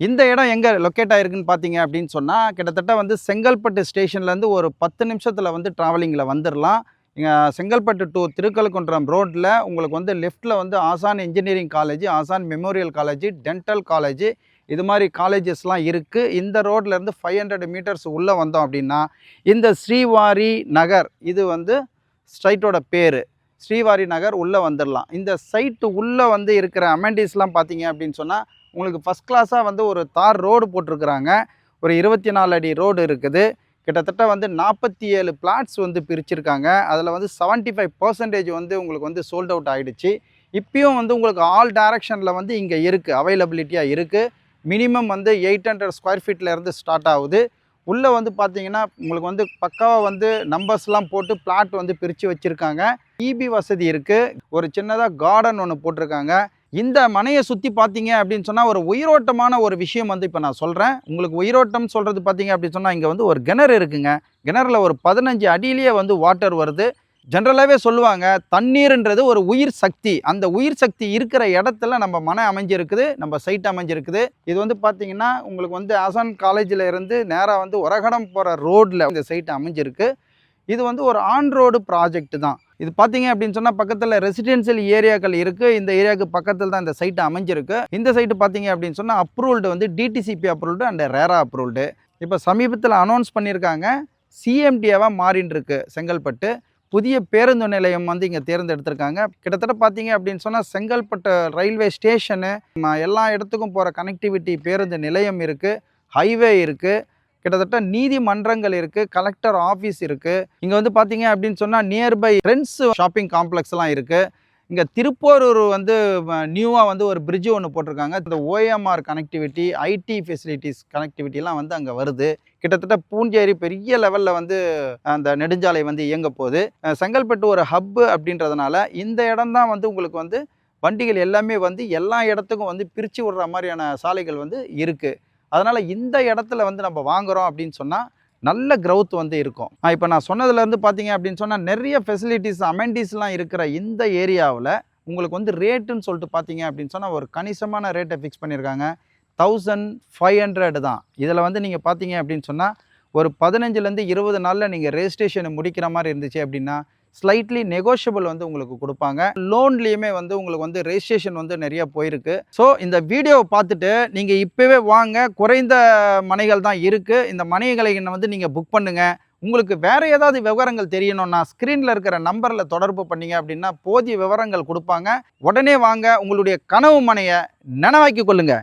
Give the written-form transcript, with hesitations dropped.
இந்த இடம் எங்கே லொக்கேட் ஆயிருக்குன்னு பார்த்தீங்க அப்படின்னு சொன்னால் கிட்டத்தட்ட வந்து செங்கல்பட்டு ஸ்டேஷன்லேருந்து ஒரு 10 நிமிஷத்தில் வந்து ட்ராவலிங்கில் வந்துடலாம். இங்கே செங்கல்பட்டு டு திருக்கழுக்குன்றம் ரோட்டில் உங்களுக்கு வந்து லெஃப்ட்டில் வந்து ஆசான் இன்ஜினியரிங் காலேஜ், ஆசான் மெமோரியல் காலேஜ், டென்டல் காலேஜ் இது மாதிரி காலேஜஸ்லாம் இருக்குது. இந்த ரோட்லேருந்து 500 மீட்டர்ஸ் உள்ளே வந்தோம் அப்படின்னா இந்த ஸ்ரீவாரி நகர் இது வந்து ஸ்ட்ரைட்டோட பேர். ஸ்ரீவாரி நகர் உள்ளே வந்துடலாம். இந்த சைட்டு உள்ளே வந்து இருக்கிற அமெண்டிஸ்லாம் பார்த்தீங்க அப்படின்னு சொன்னால் உங்களுக்கு ஃபஸ்ட் கிளாஸாக வந்து ஒரு தார் ரோடு போட்டிருக்கிறாங்க. ஒரு 24 அடி ரோடு இருக்குது. கிட்டத்தட்ட வந்து 47 பிளாட்ஸ் வந்து பிரிச்சிருக்காங்க. அதில் வந்து 75% வந்து உங்களுக்கு வந்து சோல்ட் அவுட் ஆகிடுச்சு. இப்பயும் வந்து உங்களுக்கு ஆல் டைரக்ஷனில் வந்து இங்கே இருக்குது, அவைலபிலிட்டியாக இருக்குது. மினிமம் வந்து 800 ஸ்கொயர் ஃபீட்லேருந்து ஸ்டார்ட் ஆகுது. உள்ளே வந்து பார்த்தீங்கன்னா உங்களுக்கு வந்து பக்காவாக வந்து நம்பர்ஸ்லாம் போட்டு பிளாட் வந்து பிரித்து வச்சுருக்காங்க. இபி வசதி இருக்குது. ஒரு சின்னதாக கார்டன் ஒன்று போட்டிருக்காங்க. இந்த மனையை சுற்றி பார்த்தீங்க அப்படின்னு சொன்னால் ஒரு உயிரோட்டமான ஒரு விஷயம் வந்து இப்போ நான் சொல்கிறேன். உங்களுக்கு உயிரோட்டம் சொல்கிறது பார்த்தீங்க அப்படின்னு சொன்னால் இங்கே வந்து ஒரு கிணறு இருக்குங்க. கிணறுல ஒரு 15 அடியிலேயே வந்து வாட்டர் வருது. ஜென்ரலாகவே சொல்லுவாங்க தண்ணீர்ன்றது ஒரு உயிர் சக்தி. அந்த உயிர் சக்தி இருக்கிற இடத்துல நம்ம மனை அமைஞ்சிருக்குது, நம்ம சைட் அமைஞ்சிருக்குது. இது வந்து பார்த்தீங்கன்னா உங்களுக்கு வந்து ஆசான் காலேஜில் இருந்து நேராக வந்து உரகடம் போகிற ரோட்டில் இந்த சைட் அமைஞ்சிருக்கு. இது வந்து ஒரு ஆன் ரோடு ப்ராஜெக்ட் தான். இது பார்த்தீங்க அப்படின்னு சொன்னால் பக்கத்தில் ரெசிடென்ஷியல் ஏரியாக்கள் இருக்குது. இந்த ஏரியாவுக்கு பக்கத்தில் தான் இந்த சைட்டு அமைஞ்சிருக்கு. இந்த சைட்டு பார்த்தீங்க அப்படின்னு சொன்னால் அப்ரூவ்டு வந்து டிடிசிபி அப்ரூவ்டு அண்ட் ரேரா அப்ரூவ்டு. இப்போ சமீபத்தில் அனௌன்ஸ் பண்ணியிருக்காங்க, சிஎம்டிஏவாக மாறின்னு இருக்கு செங்கல்பட்டு. புதிய பேருந்து நிலையம் வந்து இங்கே தேர்ந்தெடுத்திருக்காங்க. கிட்டத்தட்ட பார்த்தீங்க அப்படின்னு சொன்னால் செங்கல்பட்டு ரயில்வே ஸ்டேஷனு எல்லா இடத்துக்கும் போகிற கனெக்டிவிட்டி பேருந்து நிலையம் இருக்குது, ஹைவே இருக்குது, கிட்டத்தட்ட நீதிமன்றங்கள் இருக்குது, கலெக்டர் ஆஃபீஸ் இருக்குது. இங்கே வந்து பார்த்தீங்க அப்படின்னு சொன்னால் நியர்பை ட்ரெண்ட்ஸ் ஷாப்பிங் காம்ப்ளெக்ஸ்லாம் இருக்குது. இங்கே திருப்போரூர் வந்து நியூவாக வந்து ஒரு பிரிட்ஜு ஒன்று போட்டிருக்காங்க. இந்த ஓஎம்ஆர் கனெக்டிவிட்டி, ஐடி ஃபெசிலிட்டிஸ் கனெக்டிவிட்டிலாம் வந்து அங்கே வருது. கிட்டத்தட்ட பூஞ்சேரி பெரிய லெவலில் வந்து அந்த நெடுஞ்சாலை வந்து இயங்க போகுது. செங்கல்பட்டு ஒரு ஹப்பு அப்படின்றதுனால இந்த இடம் தான் வந்து உங்களுக்கு வந்து வண்டிகள் எல்லாமே வந்து எல்லா இடத்துக்கும் வந்து பிரித்து விடுற மாதிரியான சாலைகள் வந்து இருக்குது. அதனால் இந்த இடத்துல வந்து நம்ம வாங்குகிறோம் அப்படின்னு சொன்னால் நல்ல க்ரௌத் வந்து இருக்கும். இப்போ நான் சொன்னதுலேருந்து பார்த்தீங்க அப்படின்னு சொன்னால் நிறைய ஃபெசிலிட்டிஸ் அமெண்டிஸ்லாம் இருக்கிற இந்த ஏரியாவில் உங்களுக்கு வந்து ரேட்டுன்னு சொல்லிட்டு பார்த்தீங்க அப்படின்னு சொன்னால் ஒரு கணிசமான ரேட்டை ஃபிக்ஸ் பண்ணியிருக்காங்க. 1500 தான். இதில் வந்து நீங்கள் பார்த்தீங்க அப்படின்னு சொன்னால் ஒரு 15லேருந்து 20 நாளில் நீங்கள் ரெஜிஸ்ட்ரேஷனை முடிக்கிற மாதிரி இருந்துச்சு அப்படின்னா ஸ்லைட்லி நெகோஷியபிள் வந்து உங்களுக்கு கொடுப்பாங்க. லோன்லேயுமே வந்து உங்களுக்கு வந்து ரெஜிஸ்ட்ரேஷன் வந்து நிறைய போயிருக்கு. ஸோ இந்த வீடியோவை பார்த்துட்டு நீங்கள் இப்போவே வாங்க. குறைந்த மனைகள் தான் இருக்குது. இந்த மனைகளை வந்து நீங்கள் புக் பண்ணுங்கள். உங்களுக்கு வேறு ஏதாவது விவரங்கள் தெரியணும்னா ஸ்க்ரீனில் இருக்கிற நம்பரில் தொடர்பு பண்ணிங்க அப்படின்னா போதிய விவரங்கள் கொடுப்பாங்க. உடனே வாங்க, உங்களுடைய கனவு மனையை நனவாக்கி கொள்ளுங்கள்.